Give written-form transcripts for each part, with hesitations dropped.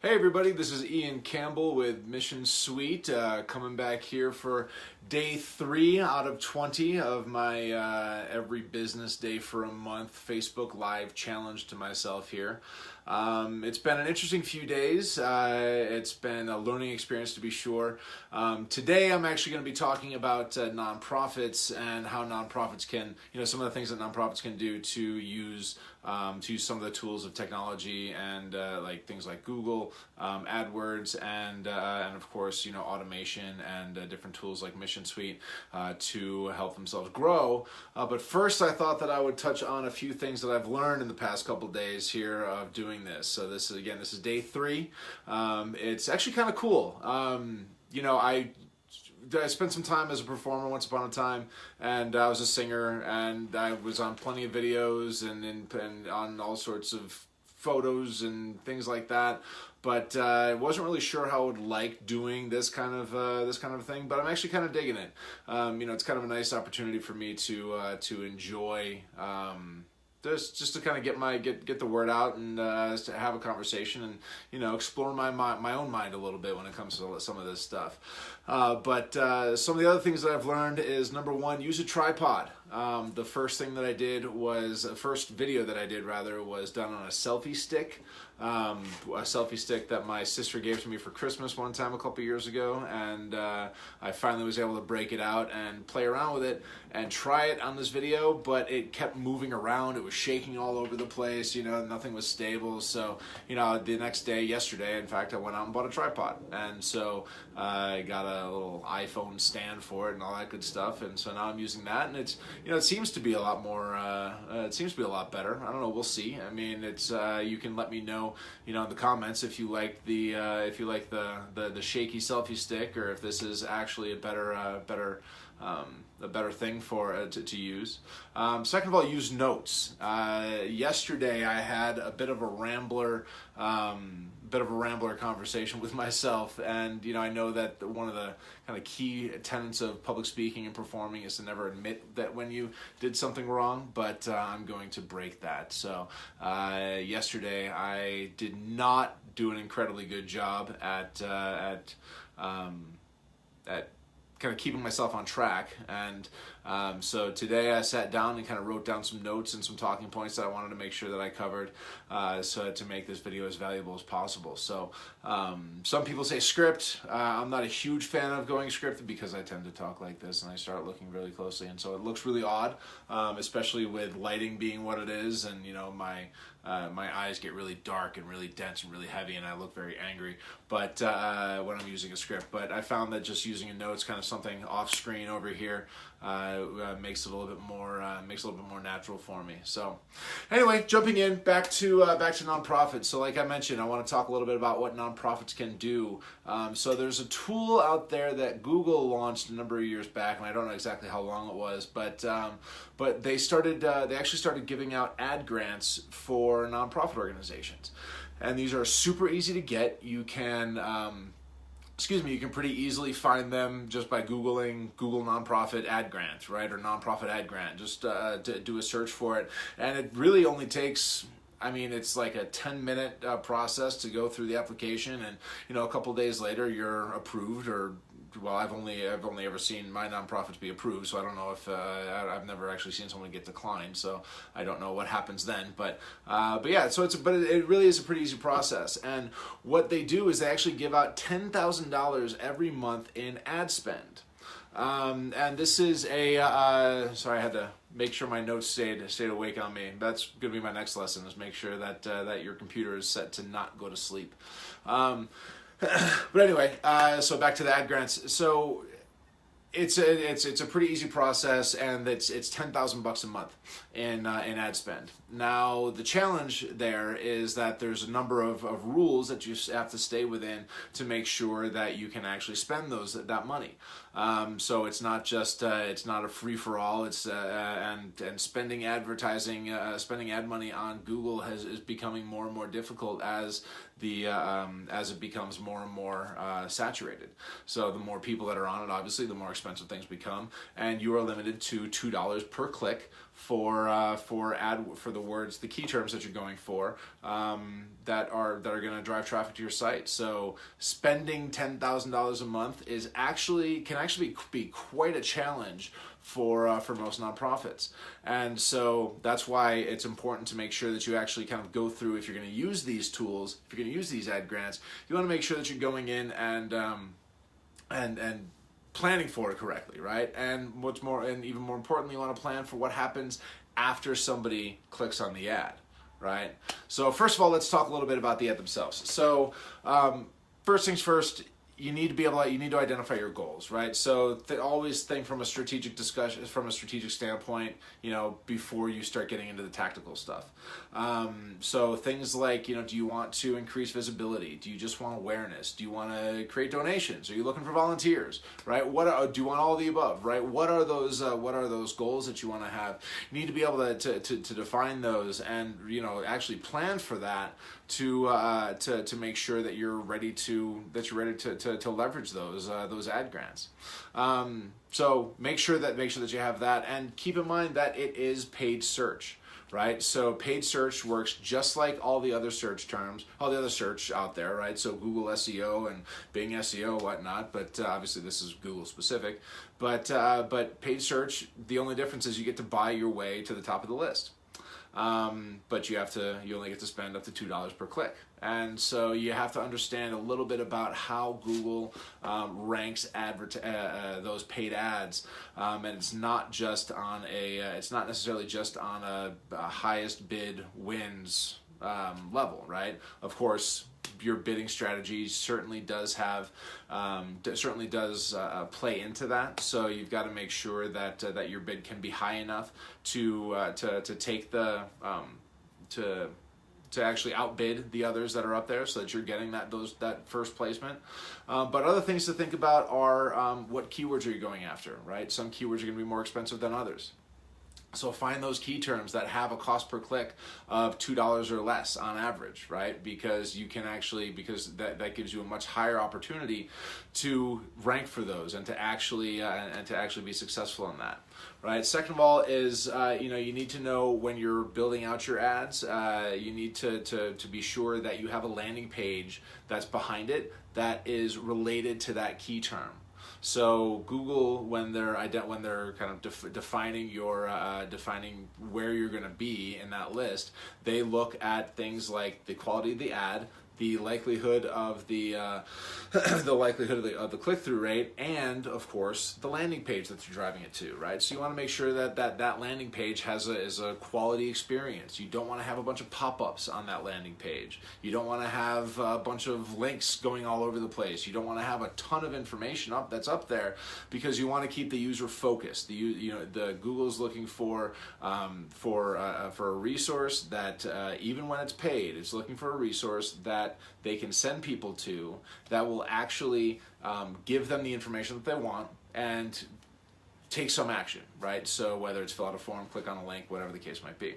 Hey everybody, this is Ian Campbell with Mission Suite, coming back here for day 3 out of 20 of my every business day for a month Facebook Live challenge to myself here. It's been an interesting few days. It's been a learning experience to be sure. Today I'm actually going to be talking about nonprofits and how nonprofits can, some of the things that nonprofits can do to use some of the tools of technology and like things like Google, AdWords, and of course automation and different tools like Mission Suite to help themselves grow. But first, I thought that I would touch on a few things that I've learned in the past couple days here of doing this. So this is day 3. It's actually kind of cool. I spent some time as a performer once upon a time, and I was a singer, and I was on plenty of videos and on all sorts of photos and things like that. But I wasn't really sure how I would like doing this kind of thing. But I'm actually kind of digging it. It's kind of a nice opportunity for me to enjoy. Just to kind of get the word out and to have a conversation and explore my own mind a little bit when it comes to some of this stuff. But some of the other things that I've learned is, number one, use a tripod. The first video that I did was done on a selfie stick. A selfie stick that my sister gave to me for Christmas one time a couple years ago, and I finally was able to break it out and play around with it and try it on this video, but it kept moving around. It was shaking all over the place, nothing was stable. So, the next day, yesterday, in fact, I went out and bought a tripod, and so I got a little iPhone stand for it and all that good stuff, and so now I'm using that, and it's, it seems to be a lot more, it seems to be a lot better. I don't know, we'll see. I mean, it's, you can let me know, in the comments if you like the shaky selfie stick, or if this is actually a better thing for to use. Second of all, use notes. Yesterday I had a bit of a rambler conversation with myself, and I know that one of the kind of key tenets of public speaking and performing is to never admit that when you did something wrong, but I'm going to break that. So yesterday I did not do an incredibly good job at kind of keeping myself on track, and so today I sat down and kind of wrote down some notes and some talking points that I wanted to make sure that I covered, so to make this video as valuable as possible. So some people say script. I'm not a huge fan of going scripted because I tend to talk like this and I start looking really closely, and so it looks really odd, especially with lighting being what it is, and my eyes get really dark and really dense and really heavy, and I look very angry. But when I'm using a script, but I found that just using a notes, kind of something off screen over here, makes it a little bit more natural for me. So anyway, jumping in back to nonprofits. So like I mentioned, I want to talk a little bit about what nonprofits can do. So there's a tool out there that Google launched a number of years back, and I don't know exactly how long it was, but they actually started giving out ad grants for nonprofit organizations, and these are super easy to get. You can you can pretty easily find them just by Googling Google nonprofit ad grant, right, or nonprofit ad grant. Just to do a search for it, and it really only takes, it's like a 10-minute process to go through the application, and a couple days later you're approved, or well, I've only ever seen my nonprofit be approved, so I don't know if I've never actually seen someone get declined, so I don't know what happens then. But yeah, so it really is a pretty easy process. And what they do is they actually give out $10,000 every month in ad spend. And this is sorry, I had to make sure my notes stayed awake on me. That's going to be my next lesson, is make sure that your computer is set to not go to sleep. But anyway, so back to the ad grants. So it's a pretty easy process, and it's $10,000 a month in ad spend. Now the challenge there is that there's a number of rules that you have to stay within to make sure that you can actually spend that money. So it's not just it's not a free for all. It's and spending spending ad money on Google is becoming more and more difficult as it becomes more and more saturated. So the more people that are on it, obviously, the more expensive things become, and you are limited to $2 per click for the words, the key terms that you're going for, that are going to drive traffic to your site. So spending $10,000 a month can actually be quite a challenge for most nonprofits. And so that's why it's important to make sure that you actually kind of go through, if you're going to use these tools, if you're going to use these ad grants, you want to make sure that you're going in and planning for it correctly, right? And even more importantly, you want to plan for what happens after somebody clicks on the ad, right? So first of all, let's talk a little bit about the ad themselves. So first things first, you need to identify your goals, right? So always think from a strategic discussion, from a strategic standpoint, before you start getting into the tactical stuff. So things like, do you want to increase visibility? Do you just want awareness? Do you want to create donations? Are you looking for volunteers, right? Do you want all of the above, right? What are those goals that you want to have? You need to be able to define those and, actually plan for that to make sure that you're ready to leverage those ad grants. So make sure that you have that, and keep in mind that it is paid search, right? So paid search works just like all the other search terms, all the other search out there, right? So Google SEO and Bing SEO, whatnot. But obviously this is Google specific. But paid search, the only difference is you get to buy your way to the top of the list. But you only get to spend up to $2 per click. And so you have to understand a little bit about how Google ranks those paid ads, and it's not necessarily just on a highest bid wins level, right? Of course, your bidding strategy certainly does play into that. So you've got to make sure that your bid can be high enough to take to actually outbid the others that are up there, so that you're getting that first placement. But other things to think about are what keywords are you going after, right? Some keywords are going to be more expensive than others. So find those key terms that have a cost per click of $2 or less on average, right? Because that gives you a much higher opportunity to rank for those and to actually be successful in that, right? Second of all is you need to know when you're building out your ads. You need to be sure that you have a landing page that's behind it that is related to that key term. So Google, when they're kind of defining where you're going to be in that list, they look at things like the quality of the ad, the likelihood of the click-through rate, and of course the landing page that you're driving it to, right? So you want to make sure that landing page is a quality experience. You don't want to have a bunch of pop-ups on that landing page. You don't want to have a bunch of links going all over the place. You don't want to have a ton of information that's up there, because you want to keep the user focused. The Google's looking for a resource that even when it's paid, it's looking for a resource that they can send people to that will actually give them the information that they want and take some action, right? So whether it's fill out a form, click on a link, whatever the case might be.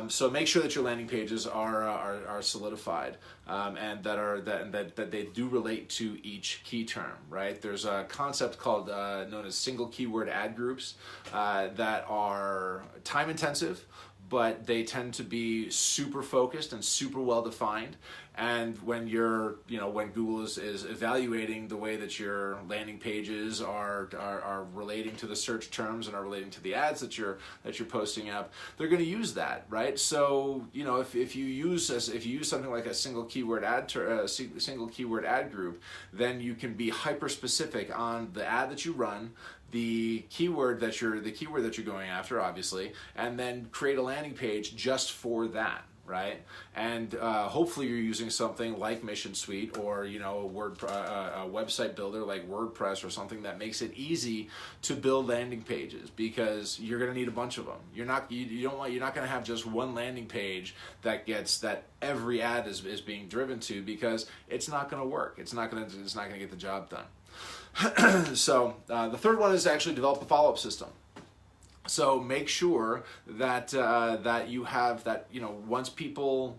So make sure that your landing pages are solidified, and that they do relate to each key term, right? There's a concept called known as single keyword ad groups that are time intensive, but they tend to be super focused and super well defined. And when when Google is evaluating the way that your landing pages are relating to the search terms and are relating to the ads that you're posting up, they're going to use that, right? So if you use something like a single keyword ad group, then you can be hyper specific on the ad that you run, the keyword that you're going after, obviously, and then create a landing page just for that, right? And hopefully you're using something like Mission Suite, or a website builder like WordPress, or something that makes it easy to build landing pages, because you're going to need a bunch of them. You're not going to have just one landing page that every ad is being driven to, because it's not going to work. It's not going to get the job done. So the third one is actually develop a follow-up system. So make sure that you have that, once people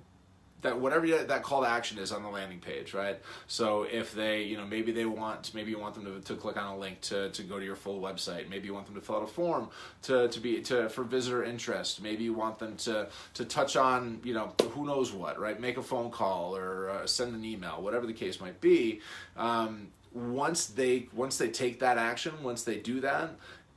that call to action is on the landing page, right? So if they, maybe you want them to click on a link to go to your full website. Maybe you want them to fill out a form for visitor interest. Maybe you want them to touch on, who knows what, right? Make a phone call or send an email, whatever the case might be. Once they take that action, once they do that,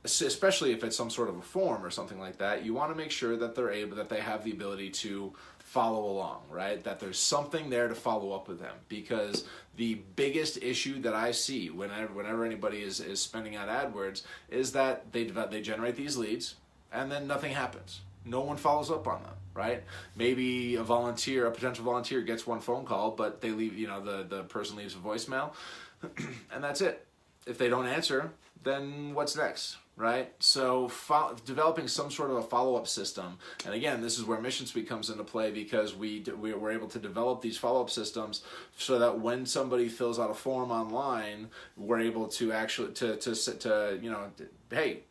especially if it's some sort of a form or something like that, you want to make sure that they have the ability to follow along, right? That there's something there to follow up with them, because the biggest issue that I see whenever anybody is spending out AdWords is that they generate these leads and then nothing happens. No one follows up on them, right? Maybe a potential volunteer gets one phone call, but they leave, the person leaves a voicemail and that's it. If they don't answer, then what's next? Right? So developing some sort of a follow-up system. And again, this is where Mission Suite comes into play, because we're able to develop these follow-up systems so that when somebody fills out a form online, we're able to actually hey,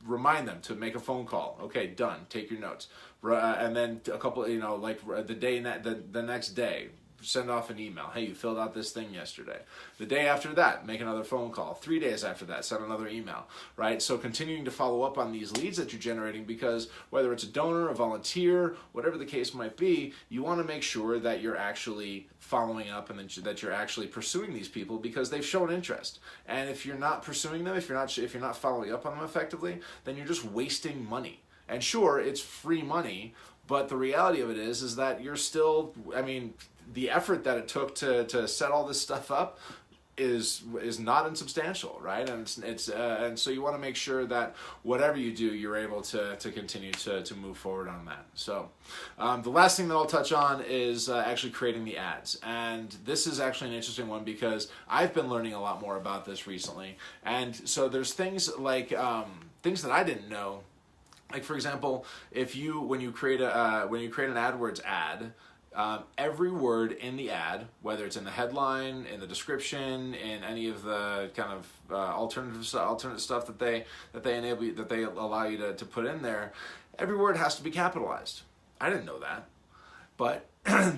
remind them to make a phone call. Okay, done. Take your notes. And then a couple, the next day, send off an email. Hey, you filled out this thing yesterday. The day after that, make another phone call. 3 days after that, send another email, right? So continuing to follow up on these leads that you're generating, because whether it's a donor, a volunteer, whatever the case might be, you want to make sure that you're actually following up and that you're actually pursuing these people because they've shown interest. And if you're not pursuing them, if you're not following up on them effectively, then you're just wasting money. And sure, it's free money, but the reality of it is that you're still, the effort that it took to set all this stuff up is not insubstantial, right? And so you want to make sure that whatever you do, you're able to continue to move forward on that. So the last thing that I'll touch on is actually creating the ads. And this is actually an interesting one because I've been learning a lot more about this recently. And so there's things like things that I didn't know. Like, for example, when you create an AdWords ad, every word in the ad, whether it's in the headline, in the description, in any of the kind of alternative stuff that they allow you to put in there, every word has to be capitalized. I didn't know that, but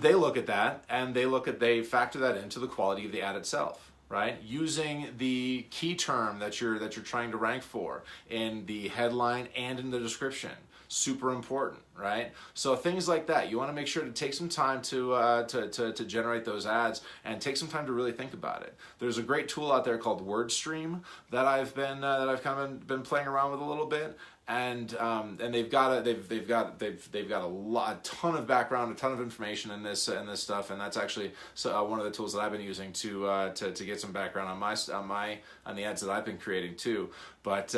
they look at that and they factor that into the quality of the ad itself. Right? Using the key term that you're trying to rank for in the headline and in the description. Super important, right? So things like that, you want to make sure to take some time to generate those ads and take some time to really think about it. There's a great tool out there called WordStream that I've kind of been playing around with a little bit. And they've got a ton of background, a ton of information in this stuff, and that's actually one of the tools that I've been using to get some background on the ads that I've been creating too. But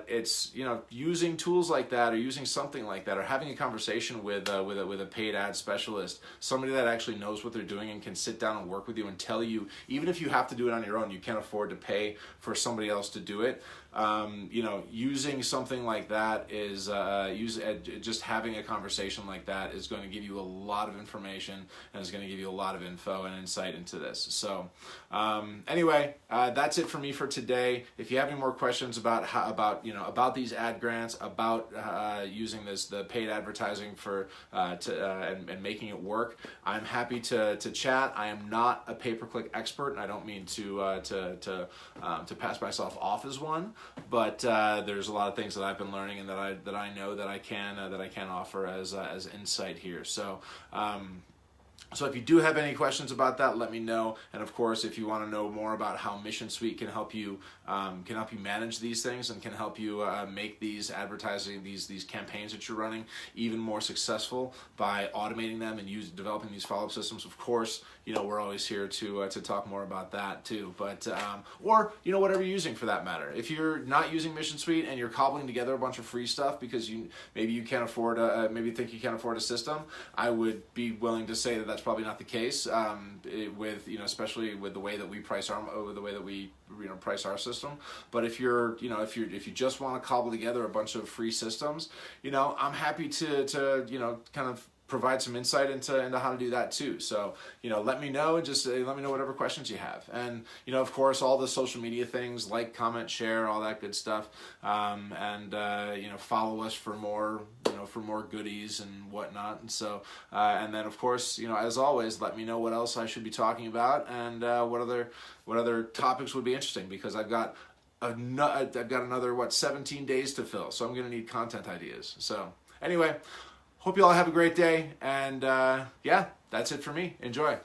it's using tools like that, or using something like that, or having a conversation with a paid ad specialist, somebody that actually knows what they're doing and can sit down and work with you and tell you, even if you have to do it on your own, you can't afford to pay for somebody else to do it. Using something like that is just having a conversation like that is going to give you a lot of information and is going to give you a lot of info and insight into this. So anyway, that's it for me for today. If you have any more questions about these ad grants, about using the paid advertising and making it work, I'm happy to chat. I am not a pay-per-click expert, and I don't mean to pass myself off as one. But there's a lot of things that I've been learning and that I know that I can offer as insight here. So So if you do have any questions about that, let me know. And of course, if you want to know more about how Mission Suite can help you manage these things and can help you make these advertising, these campaigns that you're running even more successful by automating them and developing these follow-up systems, of course, we're always here to talk more about that too. But or whatever you're using for that matter. If you're not using Mission Suite and you're cobbling together a bunch of free stuff because maybe you can't afford maybe think you can't afford a system, I would be willing to say that that's probably not the case. With especially with the way that we price our system. But if you just want to cobble together a bunch of free systems, I'm happy to kind of provide some insight into how to do that too. So, let me know, and just let me know whatever questions you have. And, of course, all the social media things, like, comment, share, all that good stuff. Follow us for more, for more goodies and whatnot. And so, and then of course, as always, let me know what else I should be talking about, and what other topics would be interesting, because I've got another 17 days to fill, so I'm going to need content ideas. So anyway, hope you all have a great day, and yeah, that's it for me. Enjoy.